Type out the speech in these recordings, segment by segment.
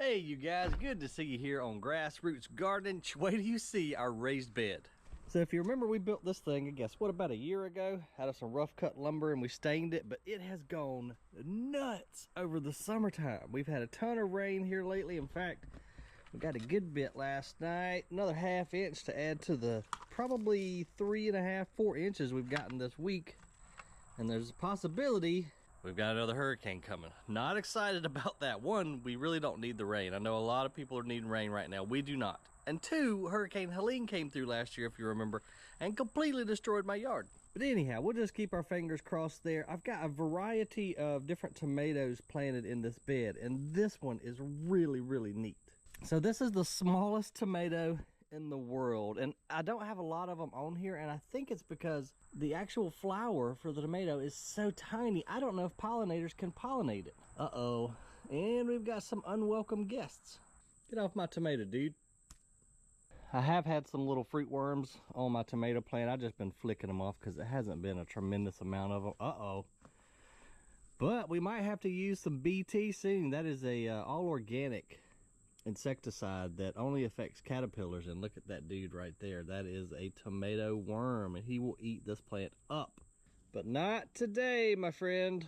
Hey you guys, good to see you here on Grassroots Gardening. Wait till you see our raised bed. So if you remember, we built this thing, I guess, what, about a year ago, out of some rough cut lumber, and we stained it, but it has gone nuts over the summertime. We've had a ton of rain here lately. In fact, we got a good bit last night, another ½ inch to add to the probably 3.5, 4 inches we've gotten this week. And there's a possibility we've got another hurricane coming. Not excited about that. One, we really don't need the rain. I know a lot of people are needing rain right now. We do not. And two, Hurricane Helene came through last year, if you remember, and completely destroyed my yard. But anyhow, we'll just keep our fingers crossed there. I've got a variety of different tomatoes planted in this bed, and this one is really, really neat. So this is the smallest tomato in the world, and I don't have a lot of them on here, and I think it's because the actual flower for the tomato is so tiny. I don't know if pollinators can pollinate it. Uh-oh. And we've got some unwelcome guests. Get off my tomato, dude. I have had some little fruit worms on my tomato plant. I've just been flicking them off because it hasn't been a tremendous amount of them. Uh-oh. But we might have to use some BT soon. That is a all organic insecticide that only affects caterpillars. And look at that dude right there. That is a tomato worm, and he will eat this plant up. But not today, my friend.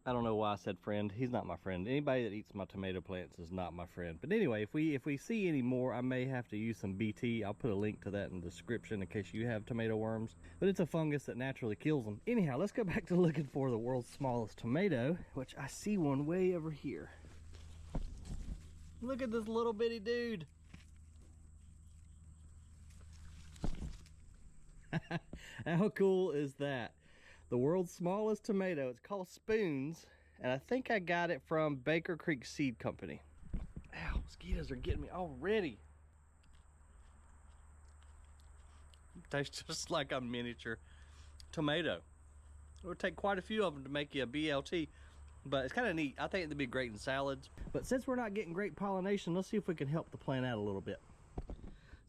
I don't know why I said friend. He's not my friend. Anybody that eats my tomato plants is not my friend. But anyway, if we see any more, I may have to use some BT. I'll put a link to that in the description in case you have tomato worms. But it's a fungus that naturally kills them. Anyhow, let's go back to looking for the world's smallest tomato, which I see one way over here. Look at this little bitty dude. How cool is that? The world's smallest tomato. It's called Spoons, and I think I got it from Baker Creek Seed Company. Ow, mosquitoes are getting me already. It tastes just like a miniature tomato. It would take quite a few of them to make you a BLT, but it's kind of neat. I think it'd be great in salads. But since we're not getting great pollination, let's see if we can help the plant out a little bit.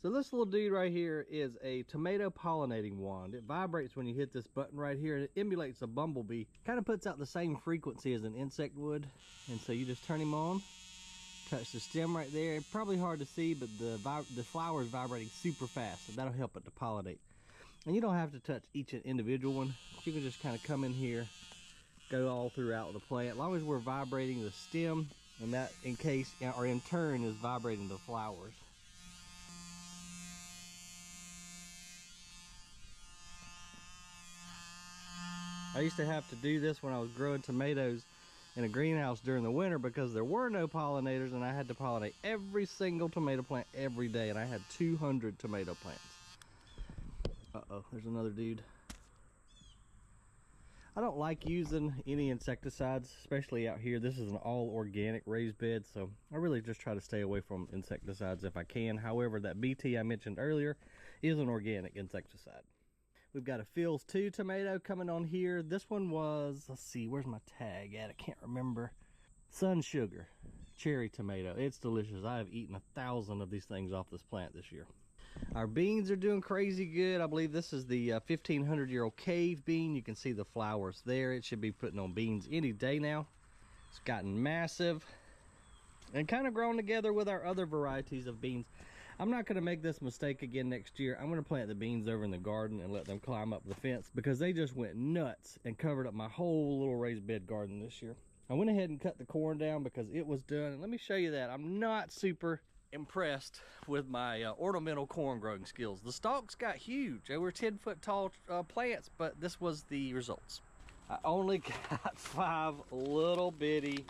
So this little dude right here is a tomato pollinating wand. It vibrates when you hit this button right here, and it emulates a bumblebee. Kind of puts out the same frequency as an insect would. And so you just turn him on, touch the stem right there. It's probably hard to see, but the flower is vibrating super fast, and that'll help it to pollinate. And you don't have to touch each individual one. You can just kind of come in here, go all throughout the plant, as long as we're vibrating the stem, and that in turn is vibrating the flowers. I used to have to do this when I was growing tomatoes in a greenhouse during the winter because there were no pollinators, and I had to pollinate every single tomato plant every day, and I had 200 tomato plants. Uh-oh, there's another dude. I don't like using any insecticides, especially out here. This is an all organic raised bed, so I really just try to stay away from insecticides if I can. However, that BT I mentioned earlier is an organic insecticide. We've got a Phil's 2 tomato coming on here. This one was, let's see, where's my tag at? I can't remember. Sun Sugar cherry tomato. It's delicious. I have eaten 1,000 of these things off this plant this year. Our beans are doing crazy good. I believe this is the 1,500-year-old cave bean. You can see the flowers there. It should be putting on beans any day now. It's gotten massive and kind of grown together with our other varieties of beans. I'm not going to make this mistake again next year. I'm going to plant the beans over in the garden and let them climb up the fence, because they just went nuts and covered up my whole little raised bed garden this year. I went ahead and cut the corn down because it was done, and let me show you that. I'm not super impressed with my ornamental corn growing skills. The stalks got huge. They were 10-foot tall plants, but this was the results. I only got 5 little bitty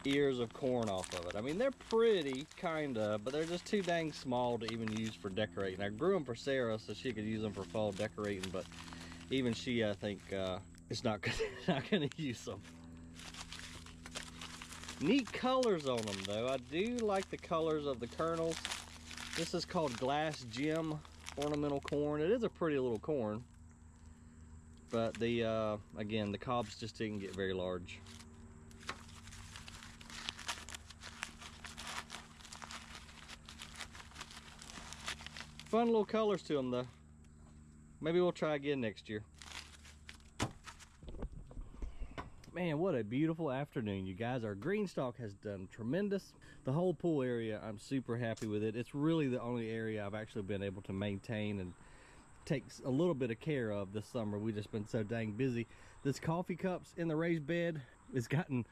ears of corn off of it. I mean, they're pretty, kinda, but they're just too dang small to even use for decorating. I grew them for Sarah so she could use them for fall decorating, but even she, I think, is not gonna use them. Neat colors on them, though. I do like the colors of the kernels. This is called Glass Gem ornamental corn. It is a pretty little corn, but the again, the cobs just didn't get very large. Fun little colors to them, though. Maybe we'll try again next year. Man, what a beautiful afternoon, you guys. Our green stalk has done tremendous. The whole pool area, I'm super happy with it. It's really the only area I've actually been able to maintain and take a little bit of care of this summer. We've just been so dang busy. This coffee cups in the raised bed has gotten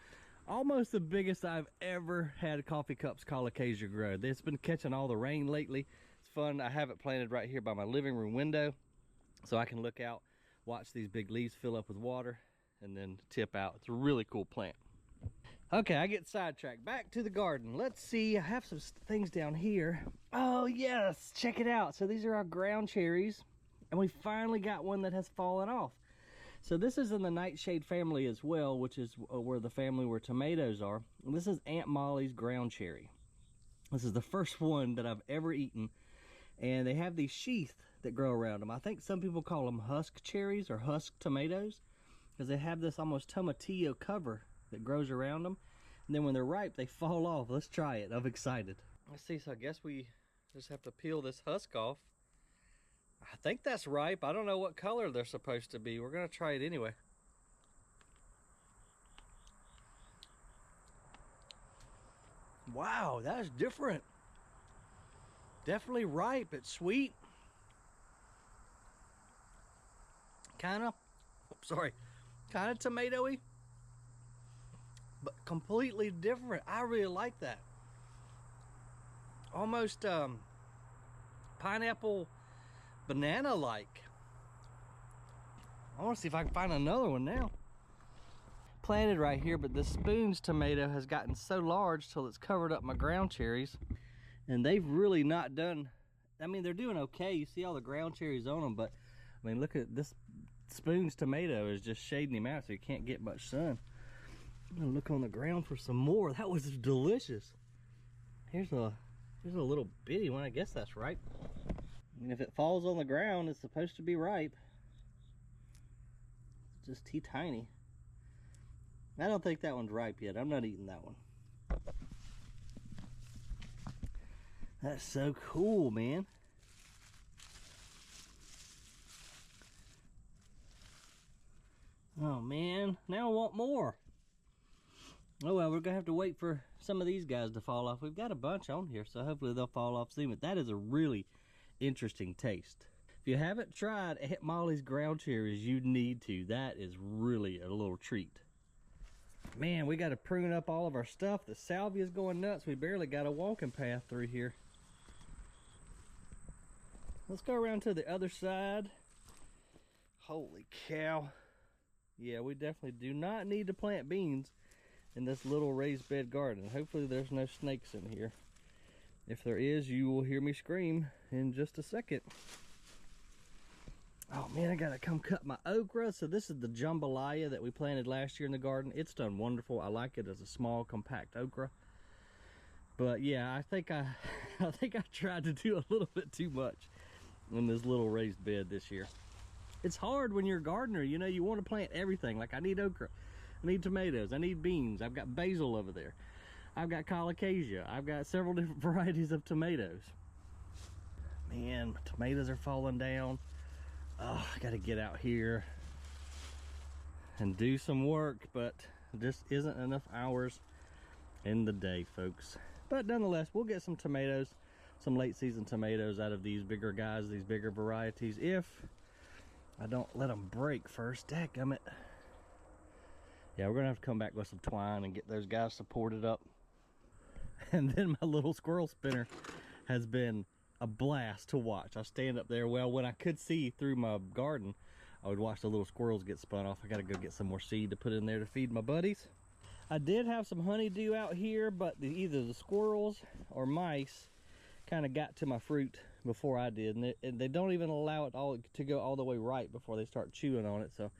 almost the biggest I've ever had coffee cups colocasia grow. It's been catching all the rain lately. It's fun. I have it planted right here by my living room window so I can look out, watch these big leaves fill up with water, and then tip out. It's a really cool plant. Okay, I get sidetracked. Back to the garden. Let's see, I have some things down here. Oh yes, check it out. So these are our ground cherries, and we finally got one that has fallen off. So this is in the nightshade family as well, which is where the family where tomatoes are. And this is Aunt Molly's ground cherry. This is the first one that I've ever eaten, and they have these sheath that grow around them. I think some people call them husk cherries or husk tomatoes, because they have this almost tomatillo cover that grows around them, and then when they're ripe they fall off. Let's try it. I'm excited. Let's see. So I guess we just have to peel this husk off. I think that's ripe. I don't know what color they're supposed to be. We're gonna try it anyway. Wow, that's different. Definitely ripe. It's sweet. Kind of tomatoey, but completely different. I really like that. Almost pineapple banana like. I want to see if I can find another one now. Planted right here, but the Spoon's tomato has gotten so large till it's covered up my ground cherries, and they've really not done. I mean, they're doing okay. You see all the ground cherries on them, but I mean, look at this. Spoon's tomato is just shading him out so you can't get much sun. I'm gonna look on the ground for some more. That was delicious. Here's a little bitty one. I guess that's ripe. I mean, if it falls on the ground, it's supposed to be ripe. It's just tiny. I don't think that one's ripe yet. I'm not eating that one. That's so cool, man. Oh man, now I want more. Oh well, we're gonna have to wait for some of these guys to fall off. We've got a bunch on here, so hopefully they'll fall off soon. But that is a really interesting taste. If you haven't tried Aunt Molly's ground cherries, you need to. That is really a little treat. Man, we got to prune up all of our stuff. The salvia's going nuts. We barely got a walking path through here. Let's go around to the other side. Holy cow. Yeah, we definitely do not need to plant beans in this little raised bed garden. Hopefully there's no snakes in here. If there is, you will hear me scream in just a second. Oh man, I gotta come cut my okra. So this is the jambalaya that we planted last year in the garden. It's done wonderful. I like it as a small, compact okra. But yeah, I think I tried to do a little bit too much in this little raised bed this year. It's hard when you're a gardener, you know, you want to plant everything. Like I need okra, I need tomatoes, I need beans, I've got basil over there, I've got colocasia, I've got several different varieties of tomatoes. Man, my tomatoes are falling down. Oh, I gotta get out here and do some work, but just isn't enough hours in the day, folks. But nonetheless, we'll get some tomatoes, some late season tomatoes out of these bigger guys, these bigger varieties, if I don't let them break first. Dadgummit. Yeah, we're gonna have to come back with some twine and get those guys supported up. And then my little squirrel spinner has been a blast to watch. I stand up there, well, when I could see through my garden, I would watch the little squirrels get spun off. I gotta go get some more seed to put in there to feed my buddies. I did have some honeydew out here, but either the squirrels or mice kind of got to my fruit before I did, and they don't even allow it all to go all the way right before they start chewing on it. So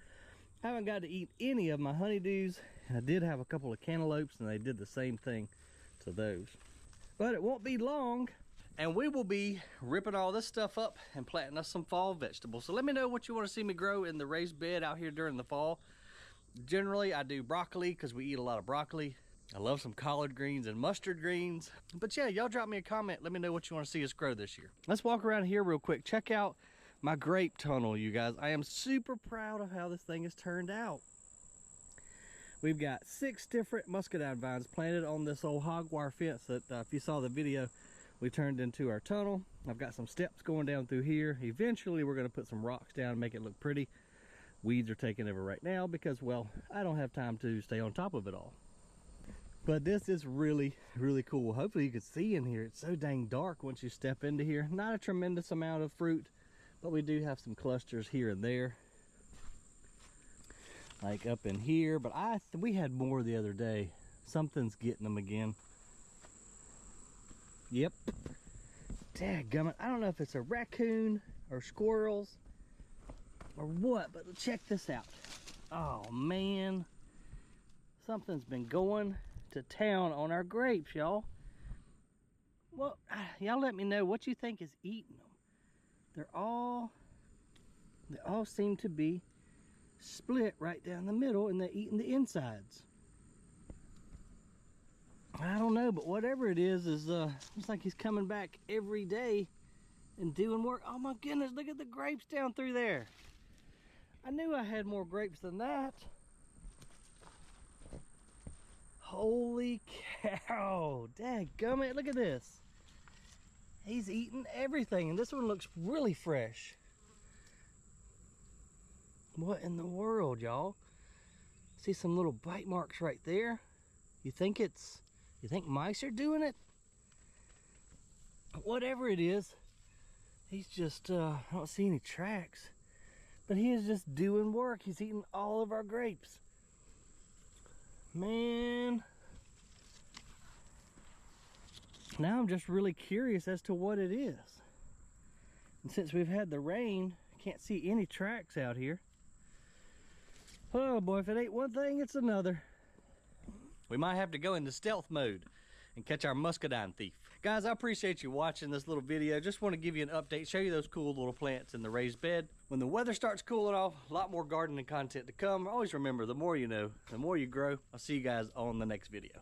I haven't got to eat any of my honeydews. I did have a couple of cantaloupes, and they did the same thing to those. But it won't be long, and we will be ripping all this stuff up and planting us some fall vegetables. So let me know what you want to see me grow in the raised bed out here during the fall. Generally, I do broccoli because we eat a lot of broccoli. I love some collard greens and mustard greens. But yeah, y'all drop me a comment. Let me know what you want to see us grow this year. Let's walk around here real quick. Check out my grape tunnel, you guys. I am super proud of how this thing has turned out. We've got 6 different muscadine vines planted on this old hog wire fence that if you saw the video, we turned into our tunnel. I've got some steps going down through here. Eventually we're going to put some rocks down and make it look pretty. Weeds are taking over right now because, well, I don't have time to stay on top of it all. But this is really, really cool. Hopefully you can see in here. It's so dang dark once you step into here. Not a tremendous amount of fruit, but we do have some clusters here and there. Like up in here, but we had more the other day. Something's getting them again. Yep. Dadgummit. I don't know if it's a raccoon or squirrels or what, but check this out. Oh man. Something's been going to town on our grapes, y'all. Well, y'all let me know what you think is eating them. They all seem to be split right down the middle, and they're eating the insides. I don't know, but whatever it is looks like he's coming back every day and doing work. Oh my goodness, look at the grapes down through there. I knew I had more grapes than that. Holy cow, dadgummit, look at this. He's eating everything, and this one looks really fresh. What in the world, y'all? See some little bite marks right there. You think mice are doing it? Whatever it is, he's just, I don't see any tracks, but he is just doing work. He's eating all of our grapes. Man. Now I'm just really curious as to what it is. And since we've had the rain, can't see any tracks out here. Oh boy, if it ain't one thing, it's another. We might have to go into stealth mode and catch our muscadine thief. Guys, I appreciate you watching this little video. Just want to give you an update, show you those cool little plants in the raised bed. When the weather starts cooling off, a lot more gardening content to come. Always remember, the more you know, the more you grow. I'll see you guys on the next video.